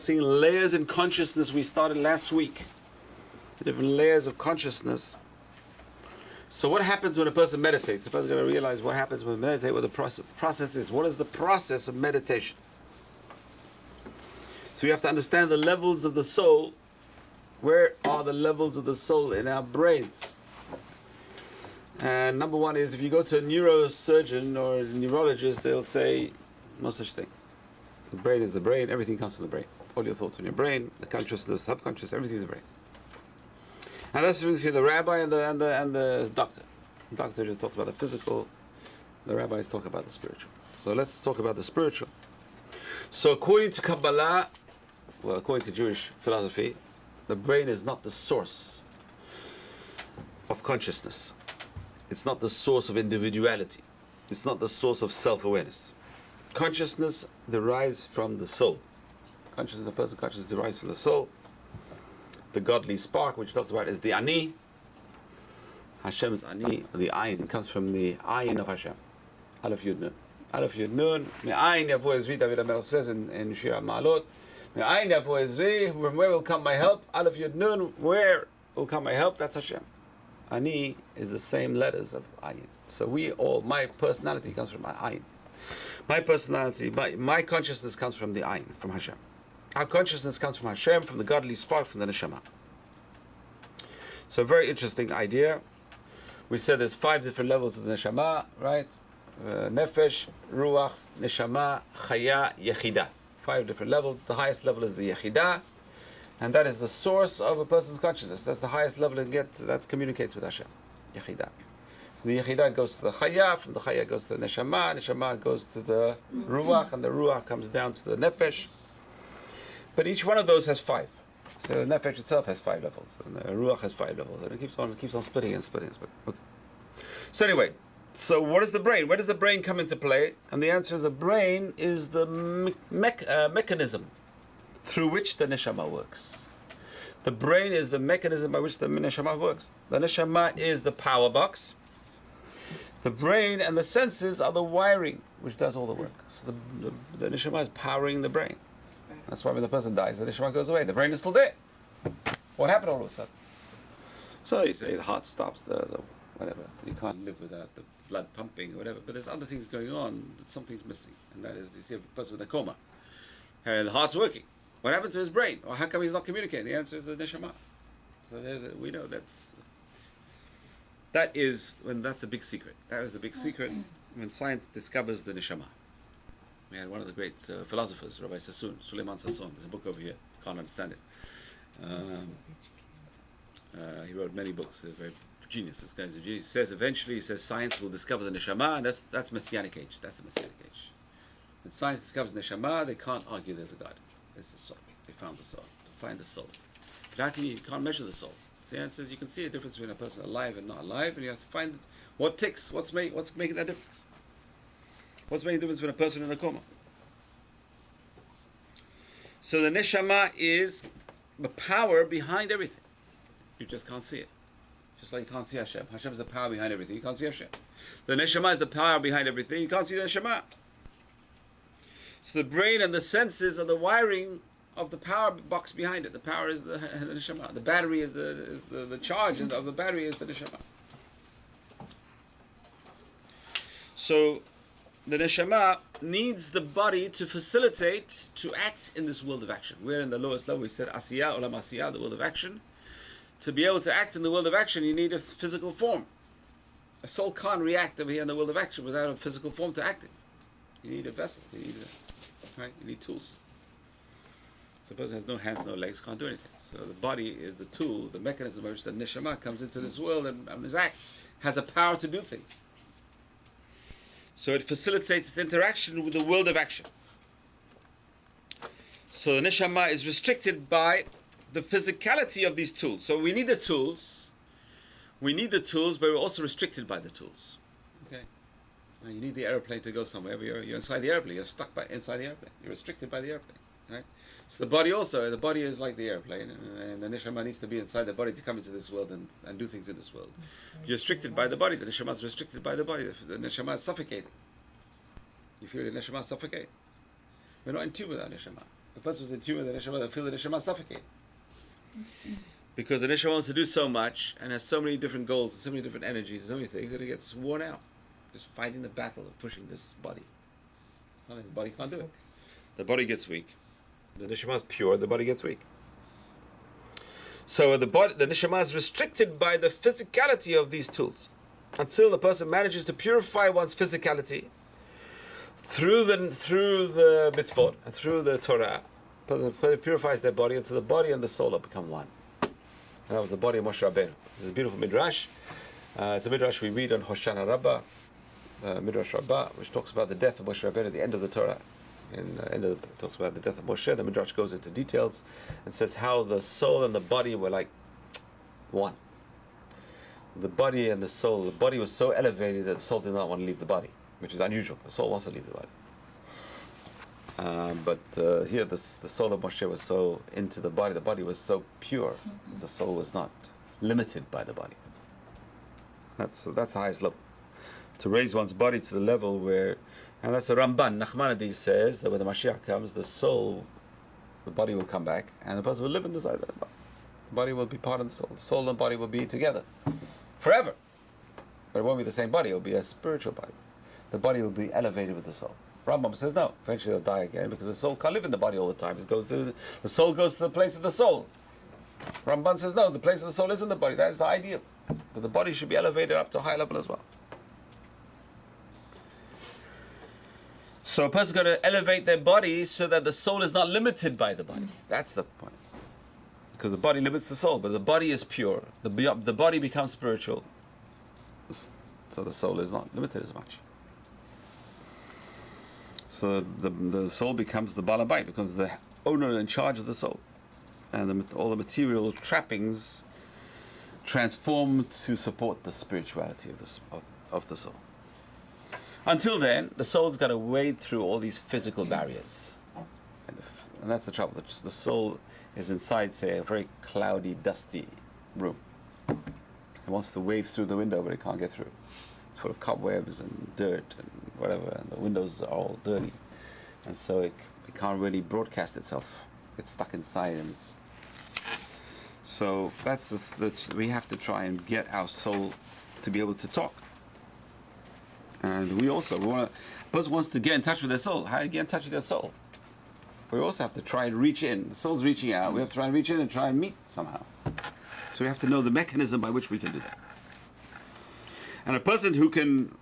Seeing layers in consciousness we started last week. The different layers of consciousness. So what happens when a person meditates? The person's going to realize what happens when we meditate, what the process is. What is the process of meditation? So you have to understand the levels of the soul. Where are the levels of the soul in our brains? And number one is, if you go to a neurosurgeon or a neurologist, they'll say, no such thing. The brain is the brain, everything comes from the brain. All your thoughts in your brain, the conscious, the subconscious, everything is the brain. And that's between the rabbi and the doctor. The doctor just talks about the physical, the rabbis talk about the spiritual. So let's talk about the spiritual. So according to Kabbalah, well, according to Jewish philosophy, the brain is not the source of consciousness. It's not the source of individuality. It's not the source of self-awareness. Consciousness derives from the soul. Consciousness, the person consciousness derives from the soul. The godly spark, which we talked about, is the Ani. Hashem's Ani, the Ayin, comes from the Ayin of Hashem. Aleph Yud Nun. Aleph Yud Nun. Me'ayin yavo ezri, David Bassous says in Shir Ma'alot. Me'ayin yavo ezri, from where will come my help? Aleph Yud Nun, where will come my help? That's Hashem. Ani is the same letters of Ayin. So my personality comes from Ayin. My personality, my consciousness comes from the Ayin, from Hashem. Our consciousness comes from Hashem, from the godly spark, from the neshama. So a very interesting idea. We said there's 5 different levels of the neshama, right? Nefesh, Ruach, Neshama, Chaya, Yechidah. 5 different levels. The highest level is the Yechidah, and that is the source of a person's consciousness. That's the highest level it gets, that communicates with Hashem. Yechidah. The Yechidah goes to the Chaya, from the Chaya goes to the Neshama, Neshama goes to the Ruach, and the Ruach comes down to the Nefesh. But each one of those has 5. So the Nefesh itself has 5 levels, and the Ruach has 5 levels, and it keeps on splitting and splitting and splitting. Okay. So anyway, so what is the brain? Where does the brain come into play? And the answer is the brain is the mechanism through which the Neshama works. The brain is the mechanism by which the Neshama works. The Neshama is the power box. The brain and the senses are the wiring which does all the work. So the Neshama is powering the brain. That's why when the person dies, the neshama goes away. The brain is still there. What happened all of a sudden? So you say the heart stops, the whatever. You can't live without the blood pumping or whatever. But there's other things going on. Something's missing, and that is, you see a person with a coma, and the heart's working. What happened to his brain? Or how come he's not communicating? The answer is the neshama. So we know that's a big secret. That was the big secret when science discovers the neshama. We had one of the great philosophers, Rabbi Sassoon, Suleiman Sassoon. There's a book over here. Can't understand it. He wrote many books. He's a very genius. This guy's a genius. He says eventually, science will discover the neshama, and that's Messianic age. That's the Messianic age. When science discovers neshama, they can't argue there's a God. It's the soul. They found the soul. To find the soul. But actually, you can't measure the soul. So the answer is you can see a difference between a person alive and not alive, and you have to find what ticks. What's making that difference? What's making the difference between a person in a coma? So the neshama is the power behind everything. You just can't see it. Just like you can't see Hashem. Hashem is the power behind everything. You can't see Hashem. The neshama is the power behind everything. You can't see the neshama. So the brain and the senses are the wiring of the power box behind it. The power is the neshama. The battery is the charge of the battery is the neshama. So the neshama needs the body to facilitate, to act in this world of action. We're in the lowest level. We said asiyah, olam asiyah, the world of action. To be able to act in the world of action, you need a physical form. A soul can't react over here in the world of action without a physical form to act in. You need a vessel. You need tools. So a person has no hands, no legs, can't do anything. So the body is the tool, the mechanism by which the neshama comes into this world and acts, has a power to do things. So it facilitates its interaction with the world of action. So the neshama is restricted by the physicality of these tools. So we need the tools. We need the tools, but we're also restricted by the tools. Okay. Now you need the airplane to go somewhere. But you're inside the airplane. You're stuck inside the airplane. You're restricted by the airplane. Right. So the body also. The body is like the airplane, and the neshama needs to be inside the body to come into this world and do things in this world. You're restricted by the body. The neshama is restricted by the body. The neshama is suffocating. You feel the neshama suffocate. We're not in tune with our neshama. If a person was in tune with the neshama, they'll feel the neshama suffocate. Because the neshama wants to do so much and has so many different goals and so many different energies and so many things that it gets worn out. Just fighting the battle of pushing this body. Something the body can't do it. The body gets weak. The neshama is pure, the body gets weak. So the neshama is restricted by the physicality of these tools until the person manages to purify one's physicality through the mitzvot and through the Torah. The person purifies their body until the body and the soul have become one. And that was the body of Moshe Rabbeinu. It's a beautiful midrash. It's a midrash we read on Hoshana Rabbah, Midrash Rabbah, which talks about the death of Moshe Rabbeinu at the end of the Torah. Talks about the death of Moshe. The midrash goes into details and says how the soul and the body were like one. The body and the soul. The body was so elevated that the soul did not want to leave the body, which is unusual. The soul wants to leave the body. But here the soul of Moshe was so into the body. The body was so pure. The soul was not limited by the body. That's the highest level. To raise one's body to the level where, and that's the Ramban, Nachmanides says that when the Mashiach comes, the soul, the body will come back, and the person will live inside that body. The body will be part of the soul. The soul and body will be together forever. But it won't be the same body, it will be a spiritual body. The body will be elevated with the soul. Rambam says no, eventually they'll die again because the soul can't live in the body all the time. The soul goes to the place of the soul. Ramban says no, the place of the soul is in the body. That is the ideal. But the body should be elevated up to a high level as well. So a person's got to elevate their body so that the soul is not limited by the body. That's the point. Because the body limits the soul, but the body is pure. The body becomes spiritual. So the soul is not limited as much. So the soul becomes the balabait, becomes the owner in charge of the soul. And all the material trappings transform to support the spirituality of the soul. Until then, the soul's got to wade through all these physical barriers. And that's the trouble. The soul is inside, say, a very cloudy, dusty room. It wants to wave through the window, but it can't get through. It's full of cobwebs and dirt and whatever, and the windows are all dirty. And so it can't really broadcast itself. It's stuck inside. So that's we have to try and get our soul to be able to talk. And a person wants to get in touch with their soul. How do you get in touch with their soul? We also have to try and reach in. The soul's reaching out. We have to try and reach in and try and meet somehow. So we have to know the mechanism by which we can do that. And a person who can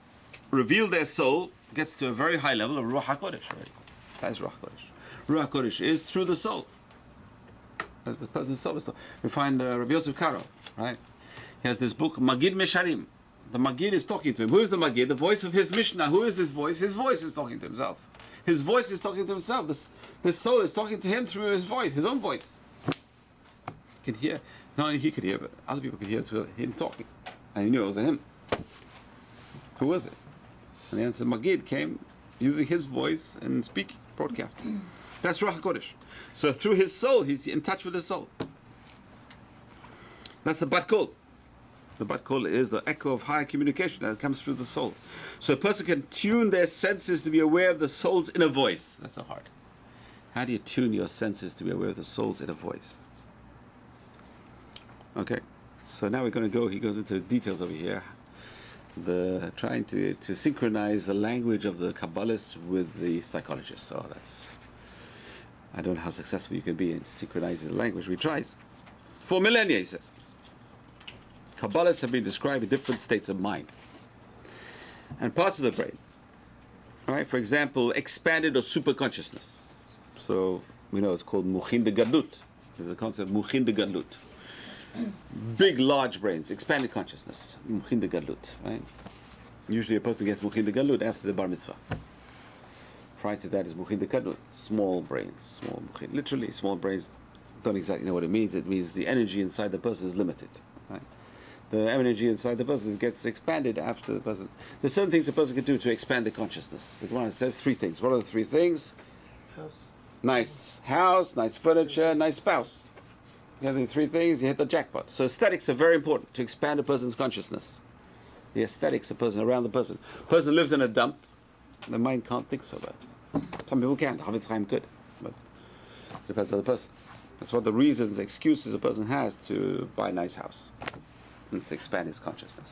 reveal their soul gets to a very high level of Ruach HaKodesh already. That is Ruach HaKodesh. Ruach HaKodesh is through the soul. As the person's soul is. We find Rabbi Yosef Karo, right? He has this book, Magid Mesharim. The Magid is talking to him. Who is the Magid? The voice of his Mishnah. Who is his voice? His voice is talking to himself. His voice is talking to himself. This soul is talking to him through his voice, his own voice. He can hear. Not only he could hear, but other people could hear through him talking. And he knew it was him. Who was it? And the answer, Magid came using his voice and speaking, broadcasting. That's Ruach HaKodesh. So through his soul, he's in touch with his soul. That's the Bat Kol. The Bat Kol is the echo of higher communication that comes through the soul. So a person can tune their senses to be aware of the soul's inner voice. That's so hard. How do you tune your senses to be aware of the soul's inner voice? Okay, so now we're going to go, he goes into details over here. Trying to synchronize the language of the Kabbalists with the psychologists. So I don't know how successful you can be in synchronizing the language. We try. For millennia, he says. Kabbalists have been describing different states of mind and parts of the brain. All right, for example, expanded or super consciousness. So we know it's called Muchin de Gadlut. There's a concept of Muchin de Gadlut. Big, large brains, expanded consciousness. Muchin de Gadlut, right? Usually a person gets Muchin de Gadlut after the Bar Mitzvah. Prior to that is Muchin de Gadlut, small brains, small Muchin. Literally, small brains don't exactly know what it means. It means the energy inside the person is limited, right? The energy inside the person gets expanded after the person. There's certain things a person can do to expand the consciousness. The Quran says 3 things. What are the 3 things? Nice house, nice furniture, nice spouse. You have the 3 things, you hit the jackpot. So aesthetics are very important to expand a person's consciousness. The aesthetics of a person, around the person. A person lives in a dump, the mind can't think so bad. Some people can't. Havetz Chaim could. But Depends on the person. That's what the reasons, excuses a person has to buy a nice house. It's to expand his consciousness.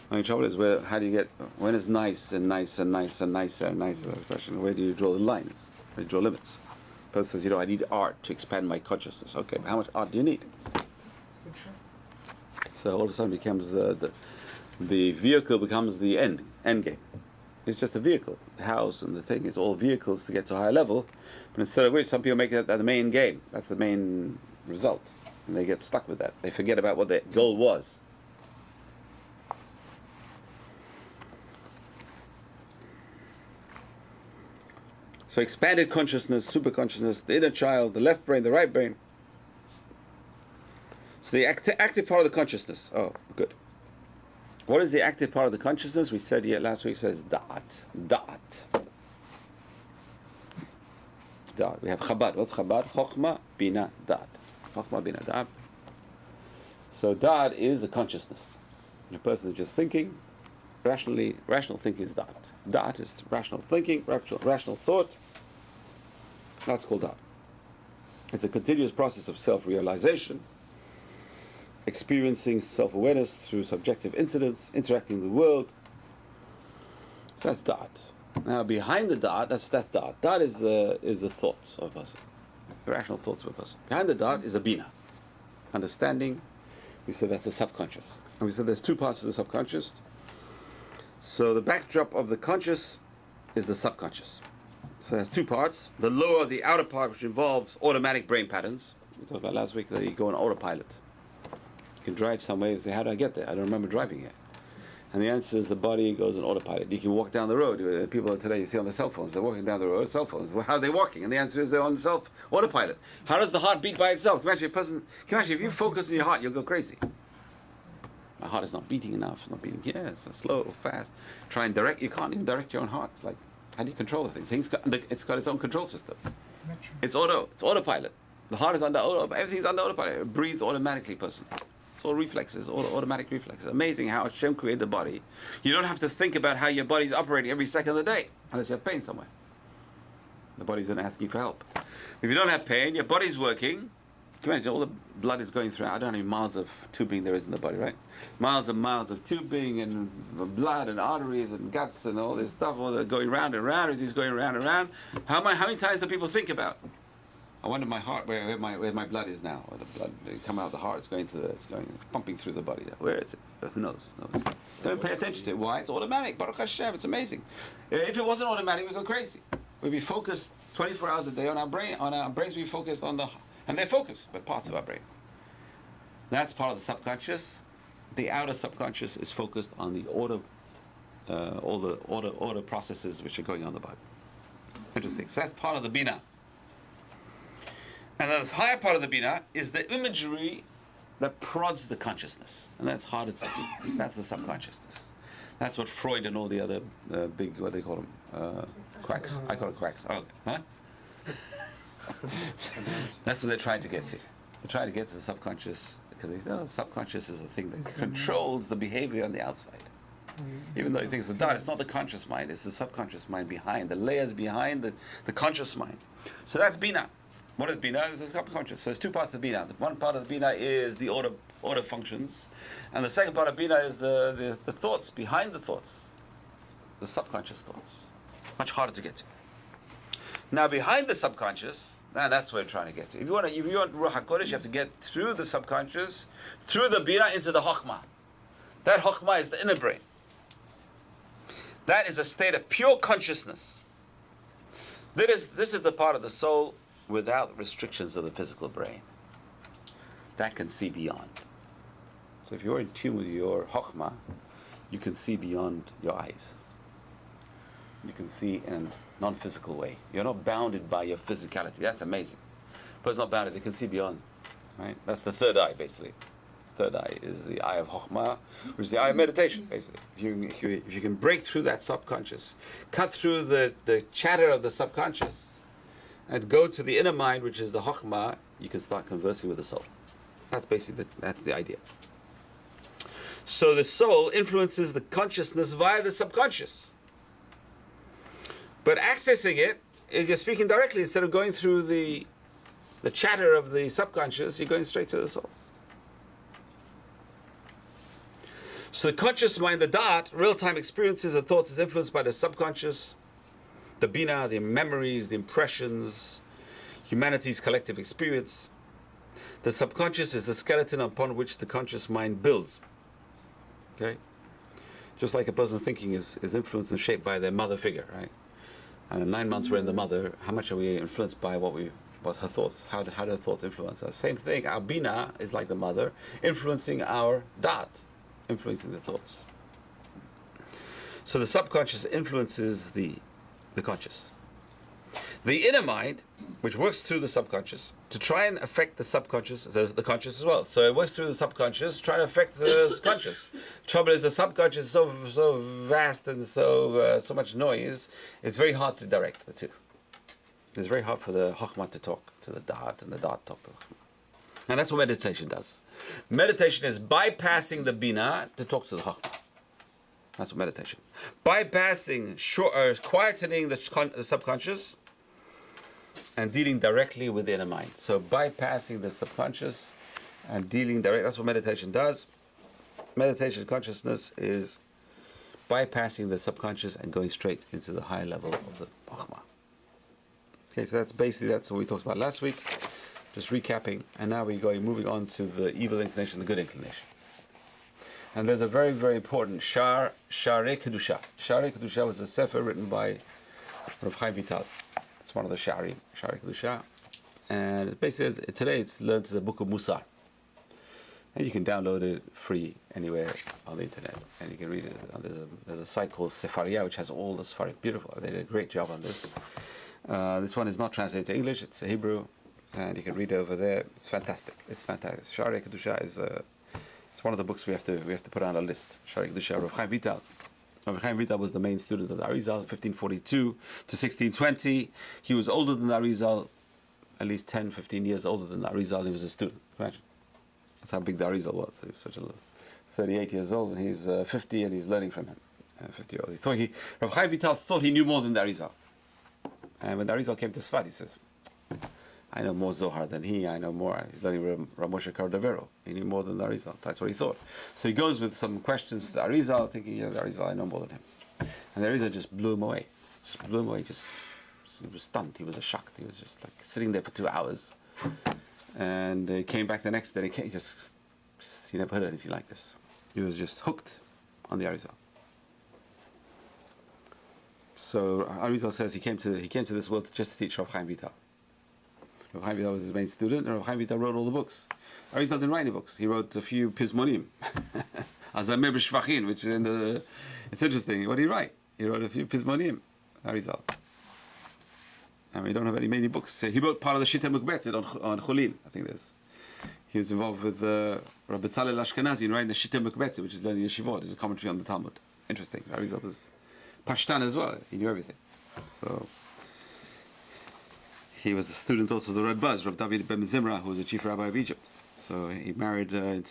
The trouble is, how do you get, when is nice and nice and nice and nicer and nicer? That's the question. Where do you draw the lines? Where do you draw limits? The person says, I need art to expand my consciousness. Okay, but how much art do you need? So all of a sudden becomes the vehicle becomes the end game. It's just a vehicle. The house and the thing is all vehicles to get to a higher level. But instead of which, some people make that the main game. That's the main result. And they get stuck with that. They forget about what their goal was. So expanded consciousness, super consciousness, the inner child, the left brain, the right brain. So the active part of the consciousness. Oh, good. What is the active part of the consciousness? We said here last week, says da'at. Da'at. Da'at. We have Chabad. What's Chabad? Chokhmah, Bina, Da'at. Chokhmah, Bina, Da'at. So da'at is the consciousness. The person is just thinking. Rational thinking is da'at. Da'at is rational thinking, rational thought. That's called da'at. It's a continuous process of self-realization, experiencing self-awareness through subjective incidents, interacting with the world. So that's da'at. Now behind the da'at, that's da'at. Da'at is the thoughts of a person, the rational thoughts of a person. Behind the da'at is a bina, understanding. We said that's the subconscious. And we said there's two parts of the subconscious. So the backdrop of the conscious is the subconscious. So it has two parts. The lower, the outer part, which involves automatic brain patterns. We talked about last week that you go on autopilot. You can drive somewhere and say, how do I get there? I don't remember driving it. And the answer is the body goes on autopilot. You can walk down the road. People today, you see on their cell phones, they're walking down the road, cell phones. Well, how are they walking? And the answer is they're on autopilot. How does the heart beat by itself? Can you imagine if you focus on your heart, you'll go crazy. My heart is not beating enough. It's not beating here. It's slow or fast. Try and direct. You can't even direct your own heart. It's like, how do you control the thing? It's got its own control system. It's autopilot. The heart is under auto. Everything's under autopilot. It breathes automatically, person. It's all reflexes, automatic reflexes. Amazing how Hashem created the body. You don't have to think about how your body's operating every second of the day, unless you have pain somewhere. The body's going to ask you for help. If you don't have pain, your body's working. Can you imagine all the blood is going through? I don't know how many miles of tubing there is in the body, right? Miles and miles of tubing and blood and arteries and guts and all this stuff, all that going round and round. Everything's going round and round. How many times do people think about? I wonder my heart, where my blood is now. Where the blood come out of the heart, it's going pumping through the body. Where is it? Who knows? Don't pay attention to it. Why? It's automatic. Baruch Hashem, it's amazing. If it wasn't automatic, we'd go crazy. We'd be focused 24 hours a day on our brain. On our brains, we focused on and they're focused, but parts of our brain. That's part of the subconscious. The outer subconscious is focused on the all the order processes which are going on in the body. Interesting. So that's part of the bina. And then this higher part of the bina is the imagery that prods the consciousness. And that's harder to see. That's the subconsciousness. That's what Freud and all the other big, what they call them, quacks. I call it quacks. Oh, huh? That's what they're trying to get to. They're trying to get to the subconscious, because the subconscious is the thing that controls the behavior on the outside. Even though he thinks it's not the conscious mind, it's the subconscious mind behind, the layers behind the conscious mind. So that's Bina. What is Bina? It's the subconscious. So there's two parts of Bina. One part of the Bina is the order functions, and the second part of Bina is the thoughts behind the thoughts, the subconscious thoughts. Much harder to get to. Now behind the subconscious, that's where we're trying to get to. If you want Ruach HaKodesh, you have to get through the subconscious, through the Bina into the Chokhmah. That Chokhmah is the inner brain. That is a state of pure consciousness. This is the part of the soul without restrictions of the physical brain. That can see beyond. So if you're in tune with your Chokhmah, you can see beyond your eyes. You can see in a non-physical way. You're not bounded by your physicality. That's amazing. But it's not bounded. They can see beyond. Right? That's the third eye, basically. Third eye is the eye of Chokhmah, which is the eye of meditation, basically. If you can break through that subconscious, cut through the chatter of the subconscious, and go to the inner mind, which is the Chokhmah, you can start conversing with the soul. That's basically that's the idea. So the soul influences the consciousness via the subconscious. But accessing it, if you're speaking directly, instead of going through the the chatter of the subconscious, you're going straight to the soul. So the conscious mind, the dot, real-time experiences and thoughts is influenced by the subconscious, the bina, the memories, the impressions, humanity's collective experience. The subconscious is the skeleton upon which the conscious mind builds. Okay? Just like a person's thinking is influenced and shaped by their mother figure, right? And in 9 months we're in the mother, how much are we influenced by what her thoughts, how do her thoughts influence us? Same thing, our bina is like the mother, influencing our dot, influencing the thoughts. So the subconscious influences the conscious. The inner mind, which works through the subconscious, to try and affect the subconscious, the conscious as well. So it works through the subconscious, trying to affect the conscious. Trouble is the subconscious is so vast and so much noise, it's very hard to direct the two. It's very hard for the Chokhmah to talk to the Da'at and the Da'at talk to the Chokhmah. And that's what meditation does. Meditation is bypassing the Bina to talk to the Chokhmah. That's what meditation. Bypassing, quietening the subconscious and dealing directly with the inner mind. So bypassing the subconscious and dealing directly, that's what meditation does. Meditation consciousness is bypassing the subconscious and going straight into the higher level of the Chokhmah. Okay, so that's what we talked about last week. Just recapping, and now we're moving on to the evil inclination, the good inclination. And there's a very, very important Sha'arei Kedusha. Sha'arei Kedusha was a sefer written by Rav Chaim Vital. It's one of the Sha'arei Kedusha. And it basically, today it's learned as a book of Musar. And you can download it free anywhere on the internet. And you can read it. There's a site called Sefaria, which has all the Sefaria. Beautiful. They did a great job on this. This one is not translated to English, it's Hebrew. And you can read it over there. It's fantastic. It's fantastic. Sha'arei Kedusha is it's one of the books we have to put on a list. Sha'arei Kedusha, Rav Chaim Vital. Rav Chaim Vital was the main student of the Arizal, 1542 to 1620. He was older than the Arizal, at least 10, 15 years older than the Arizal. He was a student. Imagine. That's how big the Arizal was. He was such a 38 years old, and he's 50, and he's learning from him. 50-year-old. Rav Chaim Vital thought he knew more than the Arizal. And when the Arizal came to Sfat, he says, I know more Zohar than he, I know more. He's learning Rav Moshe Cordovero. He knew more than the Arizal. That's what he thought. So he goes with some questions to the Arizal, thinking, yeah, the Arizal, I know more than him. And the Arizal just blew him away. He was stunned. He was shocked. He was just like sitting there for 2 hours. And he came back the next day. He never heard anything like this. He was just hooked on the Arizal. So Arizal says he came to this world just to teach Rav Chaim Vital. Rav Chaim Vital was his main student, and Rav Chaim Vital wrote all the books. Arizal didn't write any books. He wrote a few Pizmonim, Azameh B'Shvachim, which is it's interesting. What did he write? He wrote a few Pizmonim, Arizal. I mean, we don't have many books. He wrote part of the Shita Mukbetzet on Chulin, I think there's. He was involved with Rabbi Tzalel Ashkenazi in writing the Shita Mukbetzet, which is learning yeshivot. It's a commentary on the Talmud. Interesting. Arizal was Pashtan as well. He knew everything. So he was a student also of the Red Buzz, Rabbi David Bassous, who was the chief rabbi of Egypt. So he married his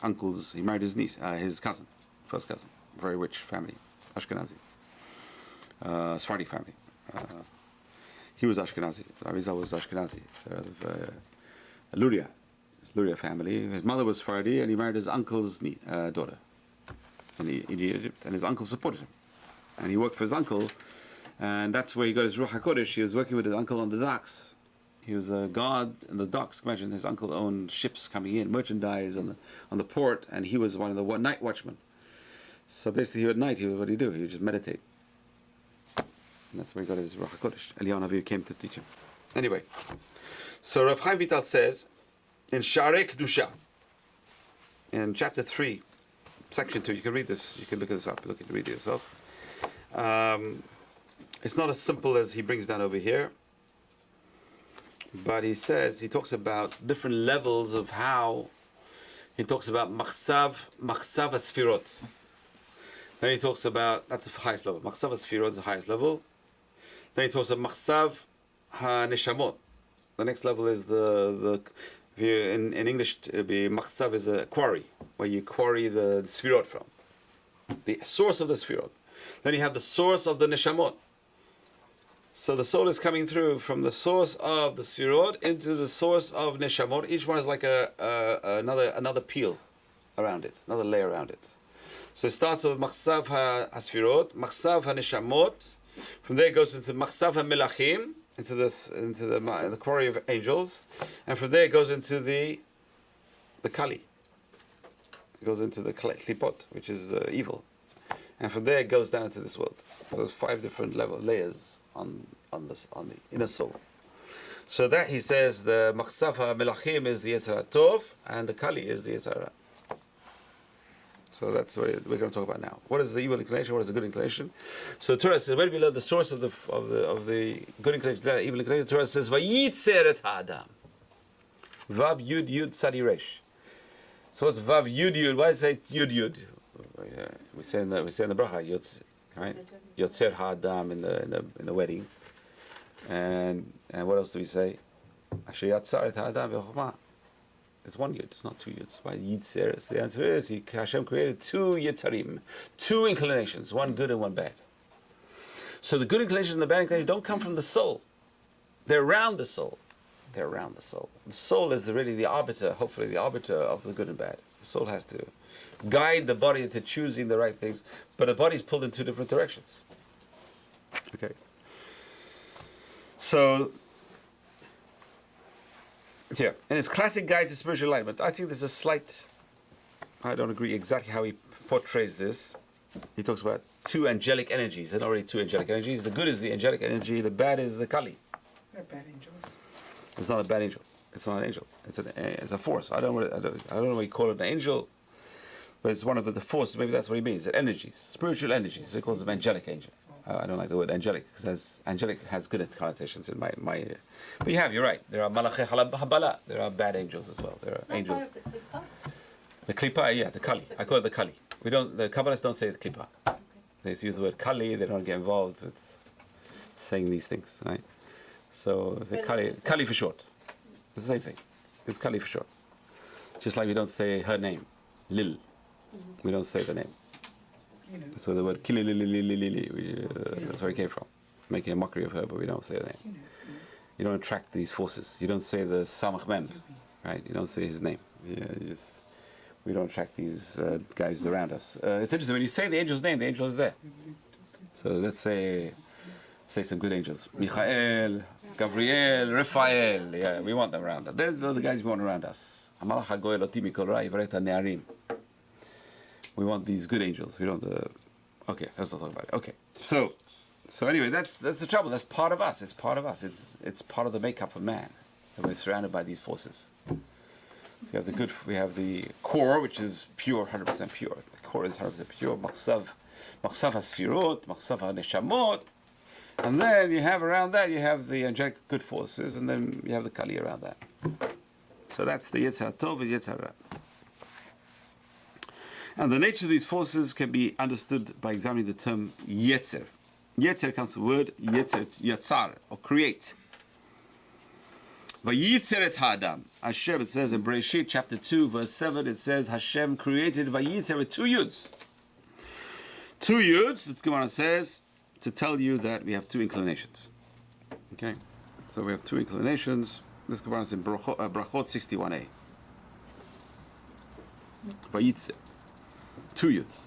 uncle's, he married his niece, his cousin, first cousin, very rich family, Ashkenazi, Sephardi family. He was Ashkenazi. Arizal was Ashkenazi, Luria, his Luria family. His mother was Sephardi, and he married his uncle's daughter in Egypt, and his uncle supported him. And he worked for his uncle, and that's where he got his Ruach HaKodesh. He was working with his uncle on the docks. He was a guard in the docks. Imagine his uncle owned ships coming in, merchandise on the port, and he was one of the night watchmen. So basically, at night, what did he do? He would just meditate. And that's where he got his Ruach HaKodesh. Eliyahu Navi came to teach him. Anyway, so Rav Chaim Vital says, in Sha'arei Kedusha, in chapter 3, section 2, you can read this, you can look this up, read it yourself. It's not as simple as he brings down over here, but he talks about different levels of how, he talks about Machsav HaSfirot. Then he talks about, that's the highest level, Machsav HaSfirot is the highest level. Then he talks about Machsav HaNeshamot. The next level is in English, Machsav is a quarry, where you quarry the Sfirot from. The source of the Sfirot. Then you have the source of the Neshamot. So the soul is coming through from the source of the sfirot into the source of neshamot. Each one is like another peel around it, another layer around it. So it starts with machsav ha-sfirot, machsav ha-neshamot. From there it goes into machsav ha-melachim, into the quarry of angels, and from there it goes into the kali. It goes into the klipot, which is evil, and from there it goes down into this world. So there's 5 different layers on the inner soul. So that he says the machsav ha-melachim is the Yetzer HaTov, and the kali is the Yetzer Hara. So that's what we're going to talk about now. What is the evil inclination? What is the good inclination? So the Torah says, when we learn the source of the good inclination, the evil inclination, the Torah says, "Vayitzer et ha'adam." Vav yud yud sadi resh. So what's vav yud yud? Why does it say yud yud? We say in the bracha, yotz, right? Yotzer ha'adam in the wedding. And what else do we say? Asher yatzar et ha'adam v'chokhmah. It's 1 yud, it's not 2 yuds. Why Yitzer? So the answer is Hashem created 2 Yitzarim, 2 inclinations, one good and one bad. So the good inclination and the bad inclination don't come from the soul. They're around the soul. They're around the soul. The soul is really the arbiter, hopefully the arbiter of the good and bad. The soul has to guide the body into choosing the right things, but the body's pulled in 2 different directions. Okay. So yeah, and it's classic guide to spiritual enlightenment. I think there's a slight, I don't agree exactly how he portrays this. He talks about 2 angelic energies. There are already 2 angelic energies. The good is the angelic energy, the bad is the kali. They're bad angels. It's not a bad angel. It's not an angel. It's a force. I don't know what you call it, an angel, but it's one of the forces. Maybe that's what he means. Energies, spiritual energies. So he calls them angelic angel. I don't like the word angelic because angelic has good connotations in my. But you're right. There are malachi habala. There are bad angels as well. There are angels. The klipa, yeah, the kali. I call it the kali. The Kabbalists don't say the klipa. Okay. They use the word kali. They don't get involved with saying these things, right? So the kali for short. It's the same thing. It's kali for short. Just like we don't say her name, Lil. We don't say the name. So the word kilililililili, that's where it came from. Making a mockery of her, but we don't say the name. You don't attract these forces. You don't say the samach mem, right? You don't say his name. We don't attract these guys around us. It's interesting, when you say the angel's name, the angel is there. So let's say some good angels. Michael, Gabriel, Raphael. Yeah, we want them around us. They're the guys we want around us. We want these good angels. We don't. Okay, let's not talk about it. Okay, so anyway, that's the trouble. That's part of us. It's part of us. It's part of the makeup of man. And we're surrounded by these forces. So we have the good. We have the core, which is pure, 100% pure. The core is 100% pure. Machsav hasfirot, machsav haneshamot, and then you have around that you have the angelic good forces, and then you have the kali around that. So that's the Yetzer HaTov and Yetzer Hara. And the nature of these forces can be understood by examining the term Yetzer. Yetzer comes from the word Yetzer, Yatzar, or create. Vayitzer et ha'adam. Hashem, it says in Bereshit chapter 2, verse 7, it says Hashem created Vayitzer with 2 yuds. 2 yuds, the Gemara says, to tell you that we have 2 inclinations. Okay? So we have 2 inclinations. This Gemara is in Brachot 61a. Vayitzer. 2 yuds.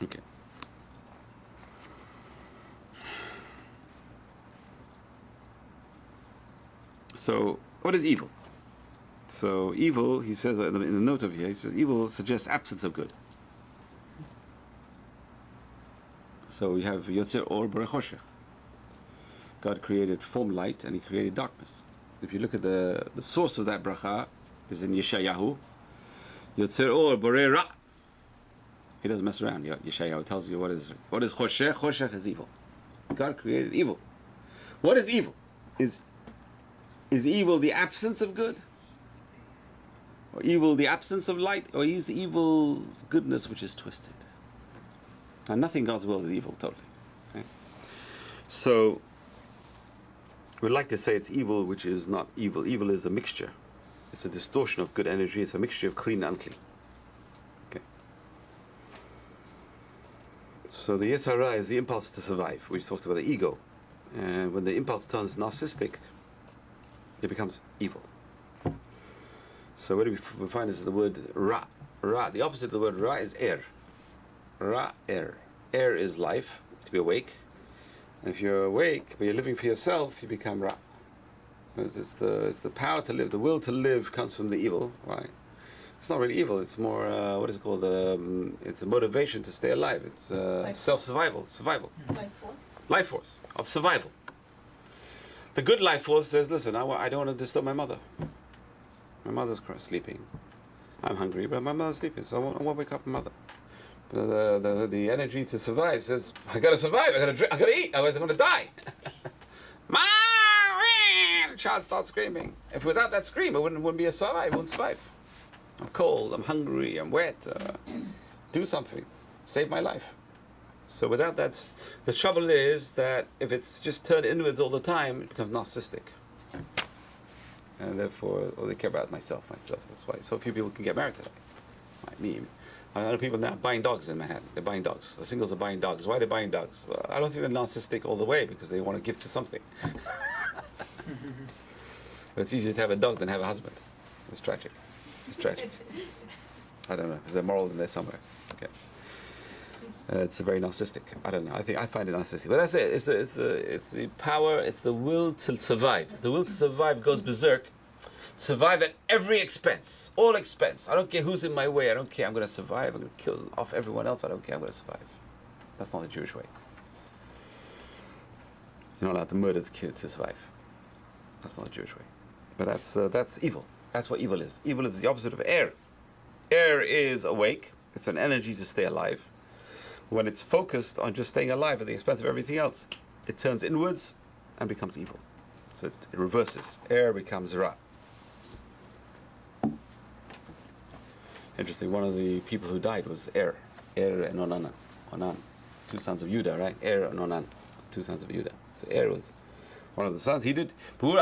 Okay. So, what is evil? So, evil, he says in the note over here, he says evil suggests absence of good. So we have Yotzer Or Borei Choshech. God created form light and he created darkness. If you look at the source of that bracha is in Yeshayahu. Yotzer Or Borei Ra. He doesn't mess around. Yeshayahu tells you what is Choshech. Choshech is evil. God created evil. What is evil? Is evil the absence of good? Or evil the absence of light? Or is evil goodness which is twisted? And nothing God's will is evil, totally. Okay? So, we'd like to say it's evil which is not evil. Evil is a mixture. It's a distortion of good energy. It's a mixture of clean and unclean. Okay. So the Yetzer Hara is the impulse to survive. We talked about the ego. And when the impulse turns narcissistic, it becomes evil. So where do we find this in the word Ra? Ra, the opposite of the word Ra is air. Ra, air. Air is life, to be awake. And if you're awake, but you're living for yourself, you become Ra. It's the power to live, the will to live comes from the evil, right? It's not really evil, it's more, what is it called? It's a motivation to stay alive. It's self-survival, survival. Life force? Life force of survival. The good life force says, listen, I don't want to disturb my mother. My mother's sleeping. I'm hungry, but my mother's sleeping, so I won't wake up my mother. But the energy to survive says, I gotta survive, I gotta drink, I gotta eat, otherwise I'm gonna die. The child starts screaming. If without that scream, it wouldn't be a survive, it wouldn't survive. I'm cold, I'm hungry, I'm wet. Do something. Save my life. So without that, the trouble is that if it's just turned inwards all the time, it becomes narcissistic. And therefore, they care about myself. That's why so few people can get married today. Like me. I know people now buying dogs in Manhattan. They're buying dogs. The singles are buying dogs. Why are they buying dogs? Well, I don't think they're narcissistic all the way because they want to give to something. But it's easier to have a dog than have a husband. It's tragic. It's tragic. I don't know. Is there moral in there somewhere? Okay. It's very narcissistic. I don't know. I find it narcissistic. But that's it. It's the power. It's the will to survive. The will to survive goes berserk. Survive at every expense, all expense. I don't care who's in my way. I don't care. I'm going to survive. I'm going to kill off everyone else. I don't care. I'm going to survive. That's not the Jewish way. You're not allowed to murder to survive. That's not the Jewish way. But that's evil. That's what evil is. Evil is the opposite of air. Air is awake. It's an energy to stay alive. When it's focused on just staying alive at the expense of everything else, it turns inwards and becomes evil. So it reverses. Air becomes Ra. Interesting, one of the people who died was Er and Onan, two sons of Judah, right? Er and Onan, two sons of Judah. So Er was one of the sons. He did evil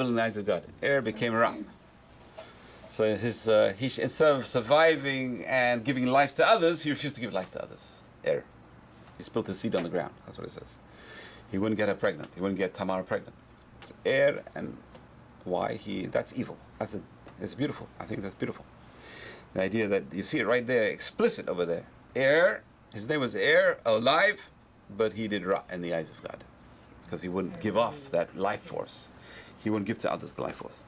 in the eyes of God. Er became Ra. So he instead of surviving and giving life to others, he refused to give life to others. Er. He spilled his seed on the ground. That's what it says. He wouldn't get her pregnant. He wouldn't get Tamar pregnant. So Er, and why? That's evil. It's beautiful. I think that's beautiful. The idea that you see it right there, explicit over there. Er, his name was Er, alive, but he did Ra in the eyes of God. Because he wouldn't give off that life force. He wouldn't give to others the life force.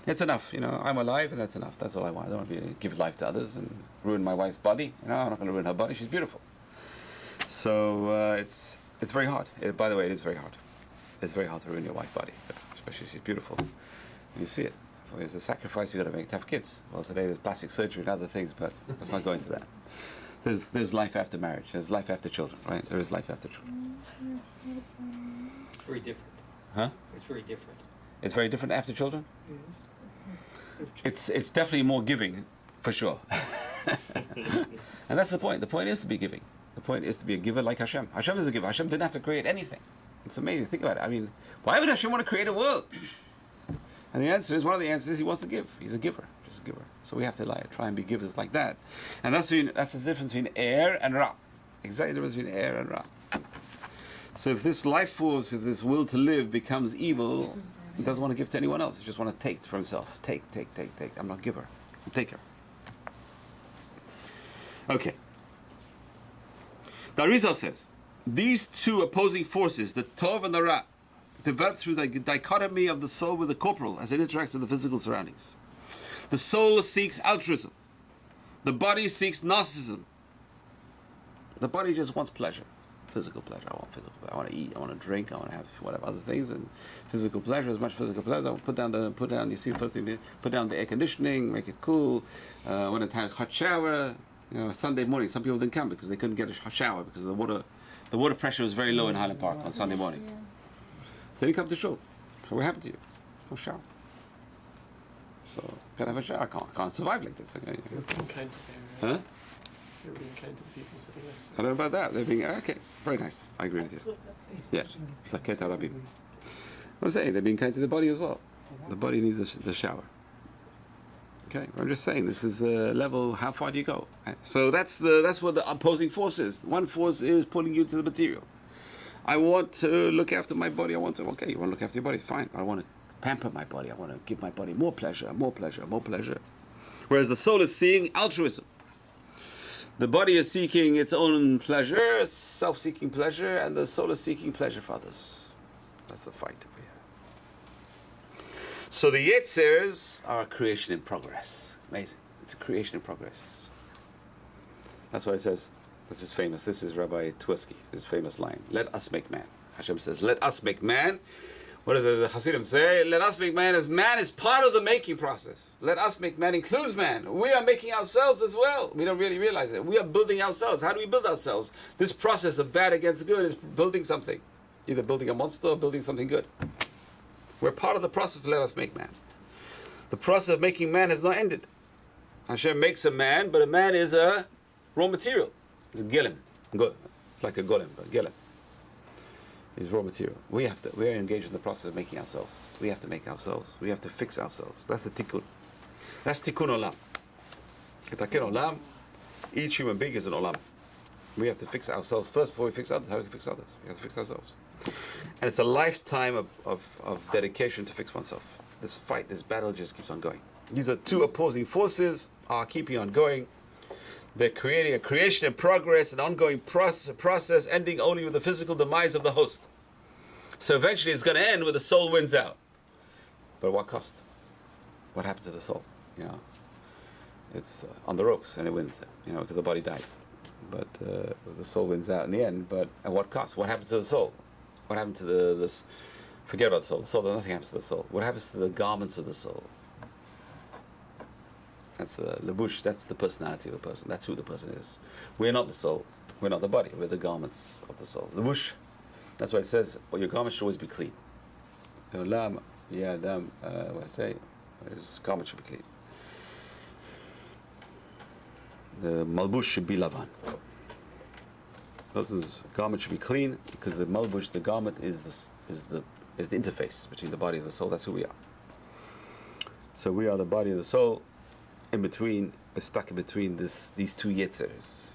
It's enough, I'm alive and that's enough. That's all I want. I don't want to give life to others and ruin my wife's body. I'm not going to ruin her body. She's beautiful. So it's very hard. By the way, it is very hard. It's very hard to ruin your wife's body, especially if she's beautiful. You see it. There's a sacrifice you've got to make to have kids. Well, today there's plastic surgery and other things, but let's not go into that. There's life after marriage. There's life after children, right? There is life after children. It's very different. Huh? It's very different. It's very different after children? It's definitely more giving, for sure. And that's the point. The point is to be giving. The point is to be a giver like Hashem. Hashem is a giver. Hashem didn't have to create anything. It's amazing. Think about it. I mean, why would Hashem want to create a world? And the answer is, one of the answers is he wants to give. He's a giver, just a giver. So we have to try and be givers like that. And that's the difference between air and Ra. Exactly the difference between air and Ra. So if this life force, if this will to live becomes evil, he doesn't want to give to anyone else. He just want to take for himself. Take. I'm not a giver. I'm a taker. Okay. The Arizal says, these two opposing forces, the Tov and the Ra, developed through the dichotomy of the soul with the corporal as it interacts with the physical surroundings. The soul seeks altruism. The body seeks narcissism. The body just wants pleasure, physical pleasure. I want physical pleasure. I want to eat. I want to drink. I want to have whatever other things. And physical pleasure, as much physical pleasure. I want to put down. You see, the first thing, put down the air conditioning, make it cool. I want to have a hot shower. Sunday morning, some people didn't come because they couldn't get a hot shower because the water pressure was very low in Highland Park on Sunday morning. So you come to shul. So what happened to you? No shower. So gotta have a shower. I can't survive like this. Okay. You're being kind to them. Huh? You're being kind to the people sitting next to I don't know about that. They're being okay. Very nice. I agree with you. Yeah. Zaket Arabim. I'm saying they're being kind to the body as well. The body needs the shower. Okay, I'm just saying this is a level. How far do you go? Right? So that's what the opposing force is. One force is pulling you to the material. I want to look after my body. Okay, you want to look after your body, fine. I want to pamper my body. I want to give my body more pleasure, more pleasure, more pleasure. Whereas the soul is seeing altruism. The body is seeking its own pleasure, self-seeking pleasure, and the soul is seeking pleasure for others. That's the fight over here. So the Yetzers are a creation in progress. Amazing. It's a creation in progress. That's why it says, this is famous, this is Rabbi Twersky, his famous line, let us make man. Hashem says, let us make man. What does the Hasidim say? Let us make man, as man is part of the making process. Let us make man includes man. We are making ourselves as well. We don't really realize it. We are building ourselves. How do we build ourselves? This process of bad against good is building something. Either building a monster or building something good. We're part of the process of let us make man. The process of making man has not ended. Hashem makes a man, but a man is a raw material. It's a golem. Good. It's like a golem, but golem is raw material. We are engaged in the process of making ourselves. We have to make ourselves. We have to fix ourselves. That's the tikkun. That's tikkun olam. Ketaken olam. Each human being is an olam. We have to fix ourselves first before we fix others. How do we fix others? We have to fix ourselves. And it's a lifetime of dedication to fix oneself. This fight, this battle just keeps on going. These are two opposing forces are keeping on going. They're creating a creation in progress, an ongoing process ending only with the physical demise of the host. So eventually it's going to end where the soul wins out. But at what cost? What happened to the soul? You know, it's on the ropes and it wins, you know, because the body dies. But the soul wins out in the end. But at what cost? What happened to the soul? What happened to this? Forget about the soul. The soul, nothing happens to the soul. What happens to the garments of the soul? That's the lebush, that's the personality of the person. That's who the person is. We're not the soul. We're not the body. We're the garments of the soul. Lebush. That's why it says, well, your garments should always be clean. What I say, his garment should be clean. The malbush should be lavan. Person's garment should be clean because the malbush, the garment, is the interface between the body and the soul. That's who we are. So we are the body and the soul. In between, we're stuck in between these two yetzers.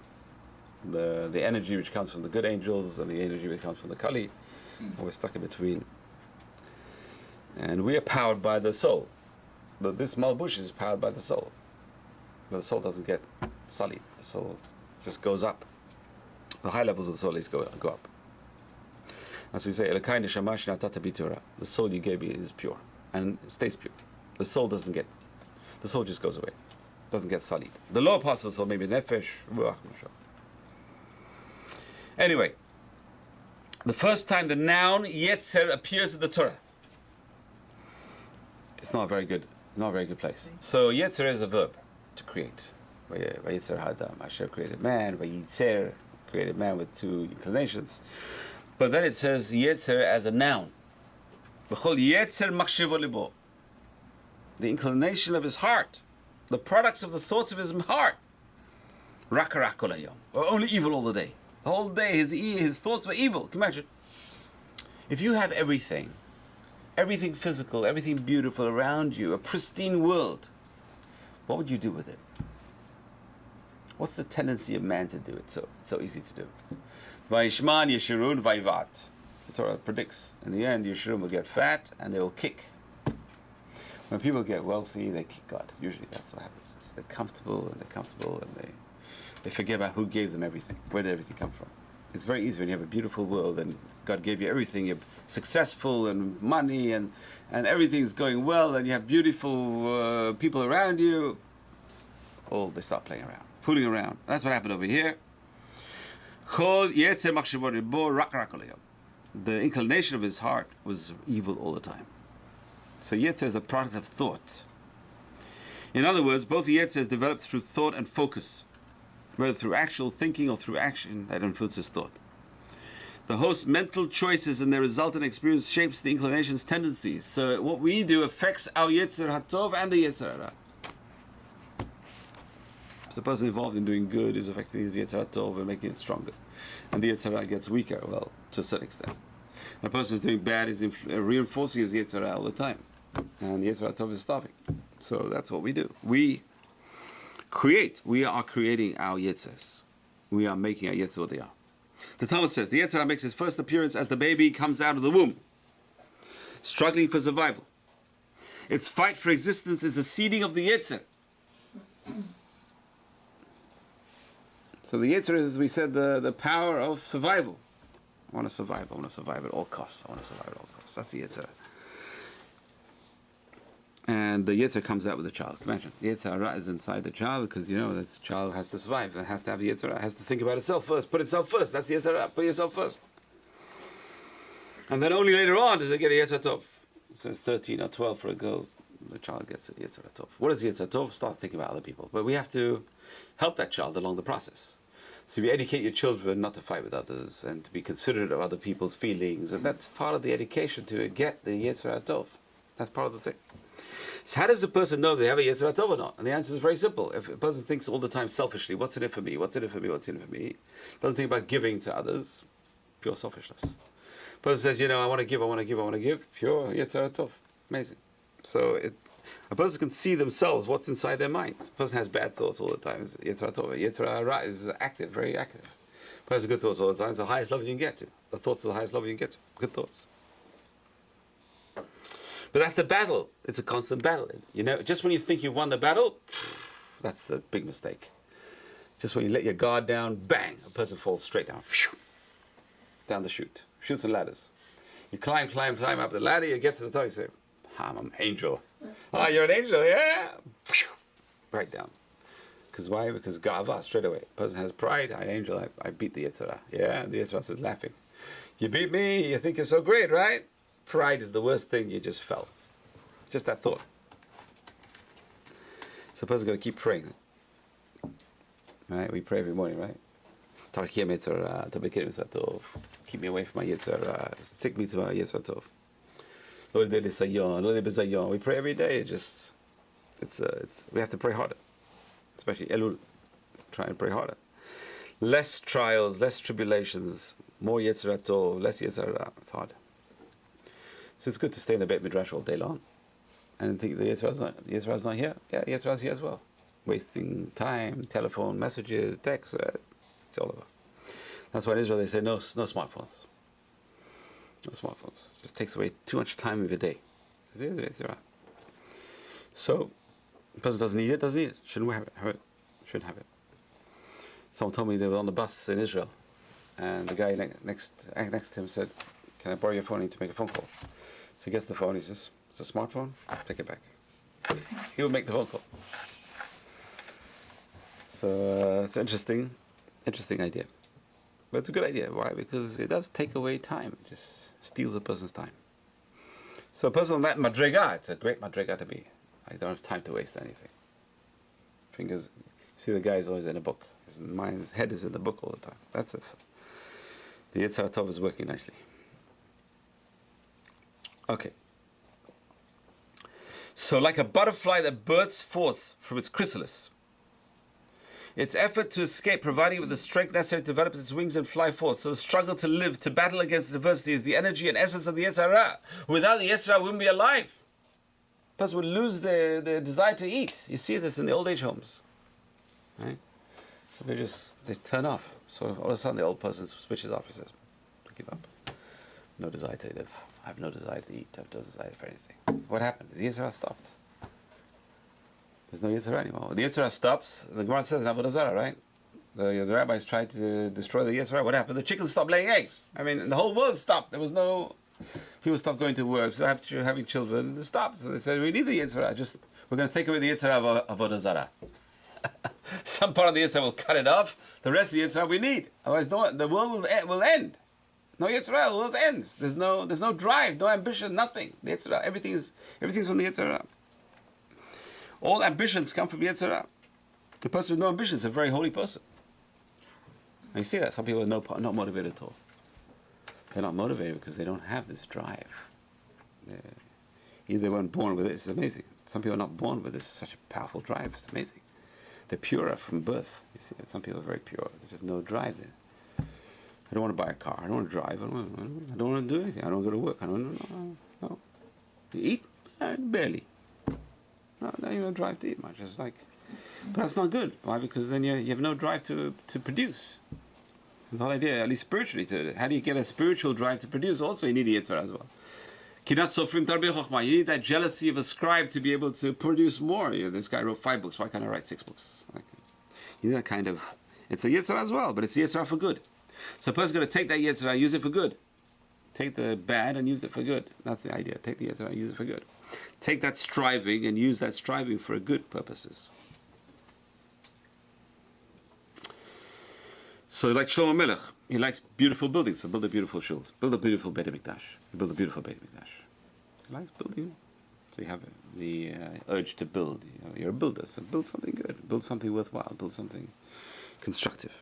The energy which comes from the good angels and the energy which comes from the kali. And we're stuck in between. And we are powered by the soul. But this malbush is powered by the soul. But the soul doesn't get sullied. The soul just goes up. The high levels of the soul go up. As we say, the soul you gave me is pure and stays pure. The soul doesn't get, the soul just goes away. Doesn't get sullied. The lower parts of the soul, maybe nefesh, ruach. Anyway, the first time the noun yetzer appears in the Torah, it's not a very good place. So yetzer is a verb to create. Vayitzer hadam, Hashem created man. Vayitzer created man with two inclinations. But then it says yetzer as a noun. B'chol yetzer machshevo libo. The inclination of his heart. The products of the thoughts of his heart. Raka kol hayom. Or only evil all the day. The whole day his thoughts were evil. Can you imagine? If you have everything physical, everything beautiful around you, a pristine world, what would you do with it? What's the tendency of man to do it? So easy to do. Vayishman yeshurun vayvat. The Torah predicts in the end Yeshurun will get fat and they will kick. When people get wealthy, they kick God. Usually that's what happens. They're comfortable and they forget about who gave them everything. Where did everything come from? It's very easy when you have a beautiful world and God gave you everything. You're successful and money and everything's going well and you have beautiful people around you. Oh, they start playing around, fooling around. That's what happened over here. The inclination of his heart was evil all the time. So Yetzer is a product of thought. In other words, both the Yetzer is developed through thought and focus, whether through actual thinking or through action that influences thought. The host's mental choices and their resultant experience shapes the inclination's tendencies. So what we do affects our Yetzer HaTov and the Yetzer Hara. So the person involved in doing good is affecting his Yetzer HaTov and making it stronger. And the Yetzer Hara gets weaker, well, to a certain extent. The person who's doing bad is reinforcing his Yetzer Hara all the time. And the Yetzer HaTov is stopping. So that's what we do. We are creating our yitzhars. We are making our yitzhars what they are. The Talmud says, the Yetzer Hara makes its first appearance as the baby comes out of the womb, struggling for survival. Its fight for existence is the seeding of the Yetzer. So the Yetzer is, as we said, the power of survival. I want to survive at all costs. That's the Yetzer. And the Yetzer comes out with the child. Imagine, the Yetzer Hara is inside the child because, this child has to survive. It has to have the Yetzer Hara. It has to think about itself first. Put itself first. That's the Yetzer Hara. Put yourself first. And then only later on does it get a Yetzer Tov. So it's 13 or 12 for a girl. The child gets a Yetzer Tov. What is Yetzer Tov? Start thinking about other people. But we have to help that child along the process. So you educate your children not to fight with others and to be considerate of other people's feelings. And that's part of the education to get the Yetzer Tov. That's part of the thing. So how does a person know if they have a Yetzer Tov or not? And the answer is very simple. If a person thinks all the time selfishly, what's in it for me? What's in it for me? What's in it for me? Doesn't think about giving to others, pure selfishness. Person says, I want to give, pure Yetzer Tov. Amazing. So a person can see themselves, what's inside their minds. A person has bad thoughts all the time. Yetzer Tov. Yetzer Hara is active, very active. A person has good thoughts all the time. It's the highest level you can get to. The thoughts are the highest level you can get to. Good thoughts. But that's the battle. It's a constant battle. Just when you think you've won the battle, that's the big mistake. Just when you let your guard down, bang, a person falls straight down the chute. Chutes and ladders. You climb up the ladder, you get to the top, you say, I'm an angel. Oh, you're an angel, yeah? Right down. Because why? Because gava, straight away. A person has pride, I'm an angel, I beat the Yetzer Hara. Yeah, the Yetzer Hara is laughing. You beat me, you think you're so great, right? Pride is the worst thing you just felt. Just that thought. So a person's got to keep praying. Right? We pray every morning, right? Keep me away from my Yetzer Hara. Stick me to my Yetzer Tov. We pray every day. We have to pray harder. Especially Elul. Try and pray harder. Less trials, less tribulations, more Yetzer Tov, less Yetzer Hara. It's hard. So it's good to stay in the Beit Midrash all day long and think the Yetzer Hara's not here. Yeah, the Yetzer Hara's here as well. Wasting time, telephone, messages, texts, it's all over. That's why in Israel they say no smartphones. No smartphones. Just takes away too much time of your day. So, the person doesn't need it. Shouldn't have it. Someone told me they were on the bus in Israel and the guy next to him said, can I borrow your phone? I need to make a phone call. So he gets the phone, he says, it's a smartphone? Take it back. He will make the phone call. So it's an interesting idea. But it's a good idea. Why? Because it does take away time. It just steals a person's time. So a person on that madriga, it's a great madriga to be. I don't have time to waste anything. Fingers, see the guy is always in a book. His head is in the book all the time. That's it. The Yetzer Tov is working nicely. Okay. So like a butterfly that bursts forth from its chrysalis, its effort to escape providing it with the strength necessary to develop its wings and fly forth. So the struggle to live, to battle against adversity is the energy and essence of the Yetzer Hara. Without the Yetzer Hara, we wouldn't be alive. A person would lose their desire to eat. You see this in the old age homes. Right? So they turn off. So all of a sudden the old person switches off. He says, I give up. No desire to live. I have no desire to eat. I have no desire for anything. What happened? The Yetzer Hara stopped. There's no Yetzer Hara anymore. The Yetzer Hara stops. The Gemara says in Avodah Zarah, right? The rabbis tried to destroy the Yetzer Hara. What happened? The chickens stopped laying eggs. I mean, the whole world stopped. There was no... People stopped going to work. So after having children, it stopped. So they said, we need the Yetzer Hara. We're going to take away the Yetzer Hara of Avodah Zarah. Some part of the Yetzer Hara will cut it off. The rest of the Yetzer Hara we need. Otherwise, the world will end. No Yetzer Hara, the world ends. There's no drive, no ambition, nothing. The Yetzer Hara, everything's from the Yetzer Hara. All ambitions come from Yetzer Hara. The person with no ambition is a very holy person. And you see that some people are not motivated at all. They're not motivated because they don't have this drive. Either they weren't born with it. It's amazing. Some people are not born with this such a powerful drive. It's amazing. They're purer from birth. You see, some people are very pure. There's just no drive there. I don't want to buy a car. I don't want to drive. I don't want to do anything. I don't go to work. No. You eat? Barely. No, you don't drive to eat much. It's like, but that's not good. Why? Because then you have no drive to produce. The whole idea, at least spiritually, how do you get a spiritual drive to produce? Also, you need the Yitzhak as well. You need that jealousy of a scribe to be able to produce more. This guy wrote 5 books. Why can't I write 6 books? Like, you need that kind of. It's a Yitzhak as well, but it's a Yitzhak for good. So a person's going to take that Yitzhak, use it for good. Take the bad and use it for good. That's the idea. Take the Yitzhak and use it for good. Take that striving and use that striving for good purposes. So like Shlomo Melech, he likes beautiful buildings, so build a beautiful shul. Build a beautiful Beit HaMikdash. Build a beautiful Beit HaMikdash. He likes building. So you have the urge to build. You're a builder, so build something good. Build something worthwhile. Build something constructive.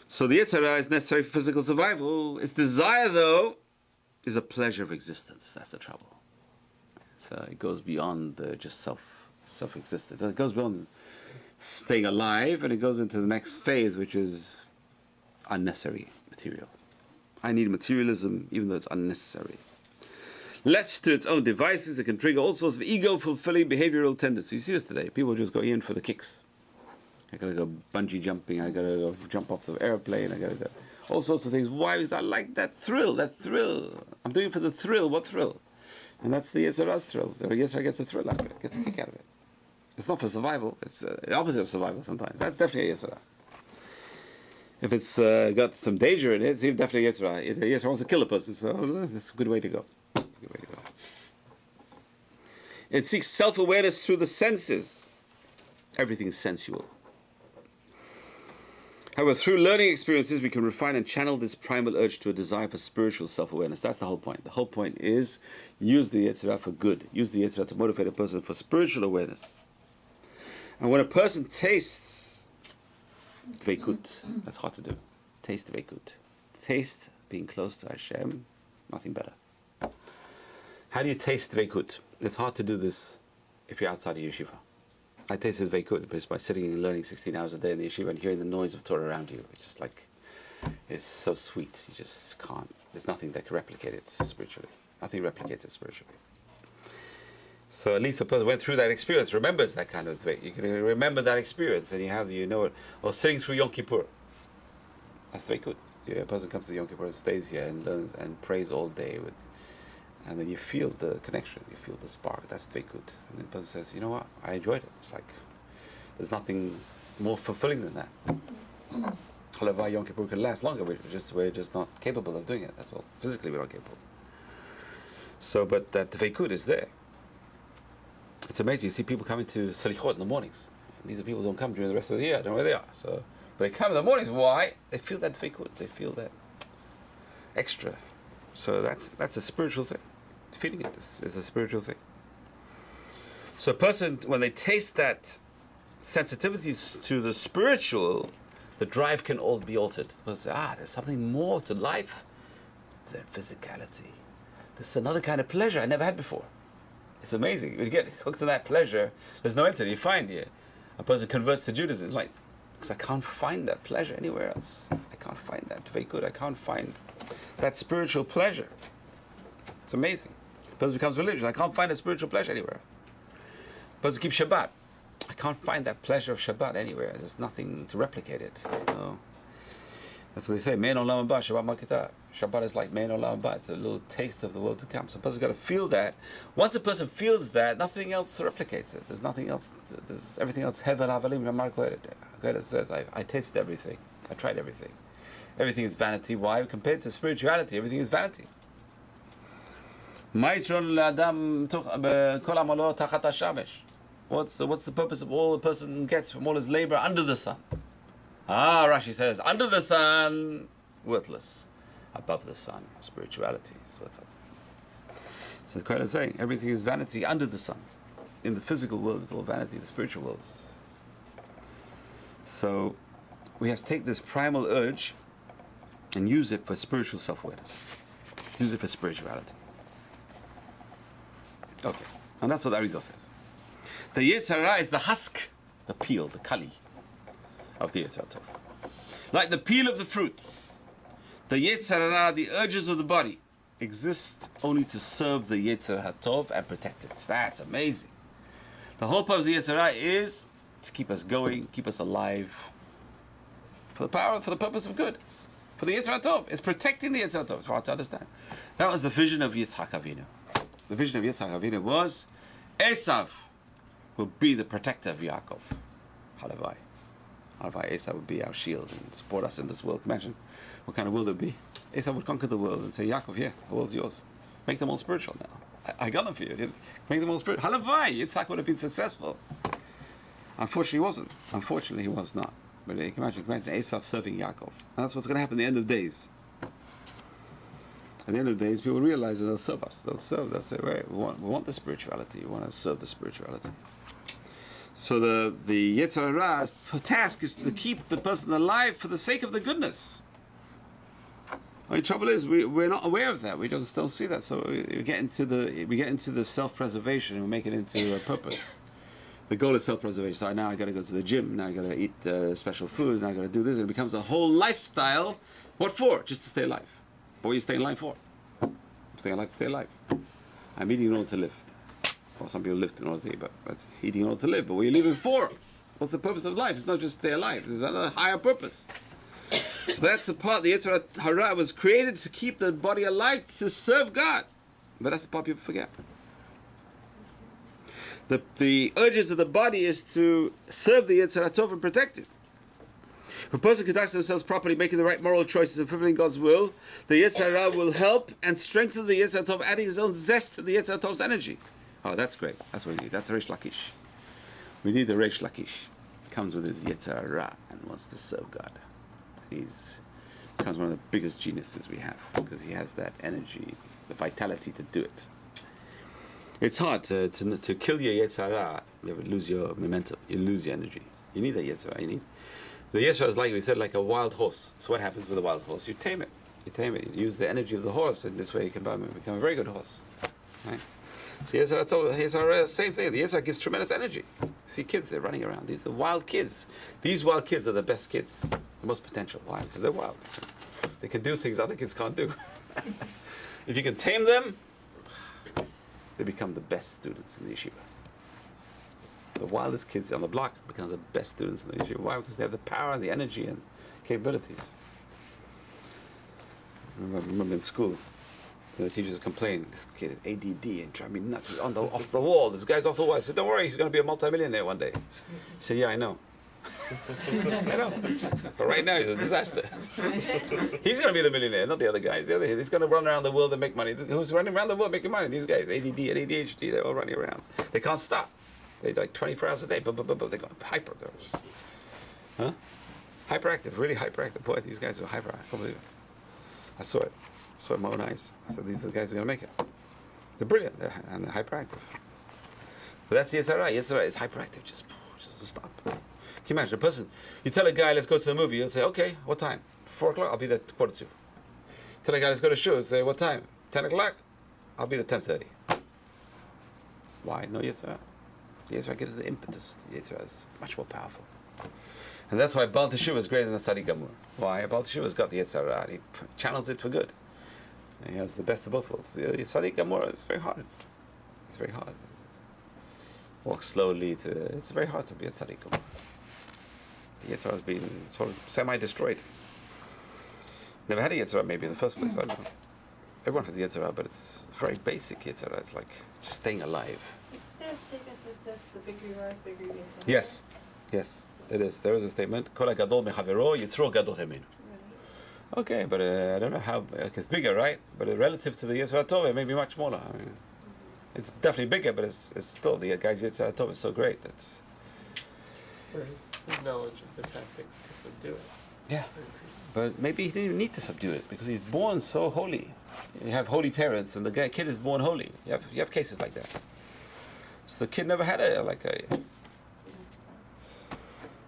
So the Yetzer Hara is necessary for physical survival. Its desire, though, is a pleasure of existence. That's the trouble. So it goes beyond just self-existence. It goes beyond staying alive, and it goes into the next phase, which is unnecessary material. I need materialism, even though it's unnecessary. Left to its own devices, it can trigger all sorts of ego-fulfilling behavioral tendencies. You see this today. People just go in for the kicks. I gotta go bungee jumping, I gotta go jump off the airplane, I gotta go all sorts of things. Why? Because I like that thrill. I'm doing it for the thrill. What thrill? And that's the Yetzer Hara's thrill. The Yetzer Hara gets a thrill out of it, gets a kick out of it. It's not for survival. It's the opposite of survival sometimes. That's definitely a Yetzer Hara. If it's got some danger in it, it's definitely a Yetzer Hara. The Yetzer Hara wants to kill a person, so that's a good way to go. It seeks self-awareness through the senses. Everything is sensual. However, through learning experiences, we can refine and channel this primal urge to a desire for spiritual self-awareness. That's the whole point. The whole point is use the Yetzer Hara for good. Use the Yetzer Hara to motivate a person for spiritual awareness. And when a person tastes dveikut, that's hard to do. Taste dveikut. Taste being close to Hashem, nothing better. How do you taste dveikut? It's hard to do this if you're outside of yeshiva. I tasted dveikut just by sitting and learning 16 hours a day in the yeshiva and hearing the noise of Torah around you. It's just like, it's so sweet. You just can't. There's nothing that can replicate it spiritually. Nothing replicates it spiritually. So at least a person went through that experience, remembers that kind of dveikut. You can remember that experience, and you know it. Or sitting through Yom Kippur. That's dveikut. A person comes to Yom Kippur and stays here and learns and prays all day and then you feel the connection, you feel the spark. That's dveikut. And then the person says, you know what, I enjoyed it. It's like, there's nothing more fulfilling than that. However, Yom Kippur can last longer, we're just not capable of doing it, that's all. Physically we're not capable. So, but that dveikut is there. It's amazing, you see people coming to Selichot in the mornings. And these are people who don't come during the rest of the year, I don't know where they are. So, but they come in the mornings, why? They feel that dveikut, they feel that extra. So that's a spiritual thing. Feeling it is a spiritual thing. So a person, when they taste that sensitivity to the spiritual, the drive can all be altered. The person says, there's something more to life than physicality. There's another kind of pleasure I never had before. It's amazing. When you get hooked to that pleasure, there's no end to it. You find a person converts to Judaism. It's like, because I can't find that pleasure anywhere else. I can't find that dveikut. I can't find that spiritual pleasure. It's amazing. The person becomes religious. I can't find that spiritual pleasure anywhere. The person keeps Shabbat. I can't find that pleasure of Shabbat anywhere. There's nothing to replicate it. That's what they say. Mein olam haba, Shabbat makita. Shabbat is like mein olam haba. It's a little taste of the world to come. So a person's got to feel that. Once a person feels that, nothing else replicates it. There's nothing else. There's everything else. Hevel havalim. God says, I tasted everything. I tried everything. Everything is vanity. Why? Compared to spirituality, everything is vanity. What's the purpose of all the person gets from all his labor under the sun? Rashi says, under the sun, worthless. Above the sun, spirituality. So what's up? So the Quran is saying, everything is vanity under the sun. In the physical world, it's all vanity. The spiritual world is. So we have to take this primal urge and use it for spiritual self-awareness. Use it for spirituality. Okay, and that's what Arizal says. The Yetzer Hara is the husk, the peel, the kali of the Yetzer Hara. Like the peel of the fruit, the Yetzer Hara, the urges of the body, exists only to serve the Yetzer HaTov and protect it. That's amazing. The whole purpose of the Yetzer Hara is to keep us going, keep us alive, for the purpose of good. For the Yetzer HaTov. It's protecting the Yetzer HaTov. It's hard to understand. That was the vision of Yitzhak Avinu. The vision of Yitzhak Avinu was Esav will be the protector of Yaakov. Halavai. Halavai, Esav would be our shield and support us in this world. Imagine what kind of world it would be. Esav would conquer the world and say, Yaakov, here, the world's yours. Make them all spiritual now. I got them for you. Make them all spiritual. Halavai, Yitzhak would have been successful. Unfortunately, he wasn't. Unfortunately, he was not. But you can imagine Esav serving Yaakov. And that's what's going to happen at the end of days. At the end of the days, people realize that they'll serve us. They'll say, right, we want the spirituality. We want to serve the spirituality. So the Yetzer Hara's task is to keep the person alive for the sake of the goodness. The trouble is, we're not aware of that. We just don't see that. So we get into the self-preservation and we make it into a purpose. The goal is self-preservation. So now I got to go to the gym. Now I got to eat special food. Now I got to do this. And it becomes a whole lifestyle. What for? Just to stay alive. What are you staying alive for? I'm staying alive to stay alive. I'm eating in order to live. Well, some people live in order to eat, but eating in order to live. But what are you living for? What's the purpose of life? It's not just stay alive. There's another higher purpose. So that's the part. The Yetzer Hara was created to keep the body alive, to serve God. But that's the part people forget. The urges of the body is to serve the Yetzer HaTov and protect it. If a person conducts themselves properly, making the right moral choices and fulfilling God's will, the Yetzer Hara will help and strengthen the Yetzer HaTov, adding his own zest to the Yetzer HaTov's energy. Oh, that's great. That's what we need. That's the Reish Lakish. We need the Reish Lakish. Comes with his Yetzer Hara and wants to serve God. He's becomes one of the biggest geniuses we have because he has that energy, the vitality to do it. It's hard to kill your Yetzer Hara. You lose your momentum. You lose your energy. You need that Yetzer Hara. You need. The Yetzer Hara is like we said, like a wild horse. So what happens with a wild horse? You tame it. You tame it. You use the energy of the horse, and this way you can become a very good horse. Right? So Yetzer Hara, same thing. The Yetzer Hara gives tremendous energy. You see kids, they're running around. These are the wild kids. These wild kids are the best kids, the most potential. Why? Because they're wild. They can do things other kids can't do. If you can tame them, they become the best students in the yeshiva. The wildest kids on the block become the best students in the yeshiva. Why? Because they have the power and the energy and capabilities. I remember in school, the teachers complained, this kid is ADD and driving me nuts. He's off the wall. This guy's off the wall. I said, don't worry, he's going to be a multimillionaire one day. He said, yeah, I know. I know. But right now he's a disaster. He's going to be the millionaire, not the other guy. He's going to run around the world and make money. Who's running around the world making money? These guys, ADD and ADHD, they're all running around. They can't stop. They like 24 hours a day. They go hyper. Huh? Hyperactive, really hyperactive. Boy, these guys are hyper. I can't believe it. I saw it. I saw it with my own eyes. I said, these are the guys who are going to make it. They're brilliant and they're hyperactive. But that's the Yetzer Hara. Yetzer Hara is hyperactive. Just stop. Can you imagine a person? You tell a guy, let's go to the movie. He'll say, okay, what time? 4 o'clock? I'll be there at 4:45. Tell a guy, let's go to shul. He'll say, what time? 10 o'clock? I'll be there at 10:30. Why? No Yetzer Hara. The Yetzer Hara gives the impetus. The Yetzer Hara is much more powerful. And that's why Baal Teshuva is greater than Tzaddik Gamur. Why? Baal Teshuva's got the Yetzer Hara. He channels it for good. And he has the best of both worlds. The Tzaddik Gamur is very hard. It's very hard. Walk slowly it's very hard to be a Tzaddik Gamur. The Yetzer Hara has been sort of semi-destroyed. Never had a Yetzer Hara maybe in the first place. I don't know. Everyone has a Yetzer Hara, but it's very basic Yetzer Hara. It's like just staying alive. Is there a statement that says the bigger you are, the bigger you get? Yes. Yes. It is. There is a statement. Kol hagadol mechavero yitzro gadol heminu. Okay, but I don't know how. It's bigger, right? But relative to the Yetzer HaTov, it may be much smaller. I mean, it's definitely bigger, but it's still the guy's Yetzer HaTov is so great. Or his knowledge of the tactics to subdue it. Yeah. But maybe he didn't even need to subdue it because he's born so holy. You have holy parents, and the kid is born holy. You have cases like that. So the kid never had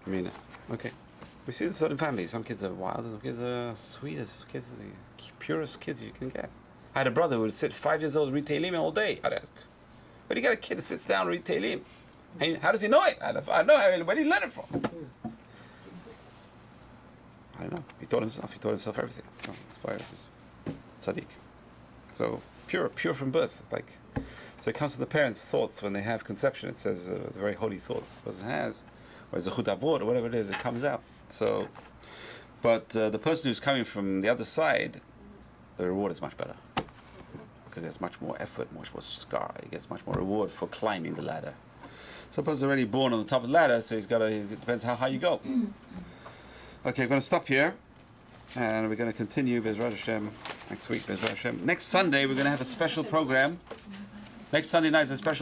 I mean, okay. We see this in families. Some kids are wild, some kids are sweetest kids, the purest kids you can get. I had a brother who would sit 5 years old, read Tehillim all day. I'd ask, but you got a kid that sits down and read Tehillim. And how does he know it? I don't know. Where did he learn it from? I don't know. He taught himself everything. Inspired. Tzaddik. So pure from birth. It's like, so it comes from the parents' thoughts when they have conception. It says the very holy thoughts the person has, or zechut avod, or whatever it is, it comes out. So, but the person who's coming from the other side, the reward is much better because there's much more effort, much more scar. He gets much more reward for climbing the ladder. So the person's already born on the top of the ladder, so it depends how high you go. Okay, we're going to stop here. And we're going to continue Bezrat Hashem next week. Bezrat Hashem. Next Sunday we're going to have a special program. Next Sunday night is a special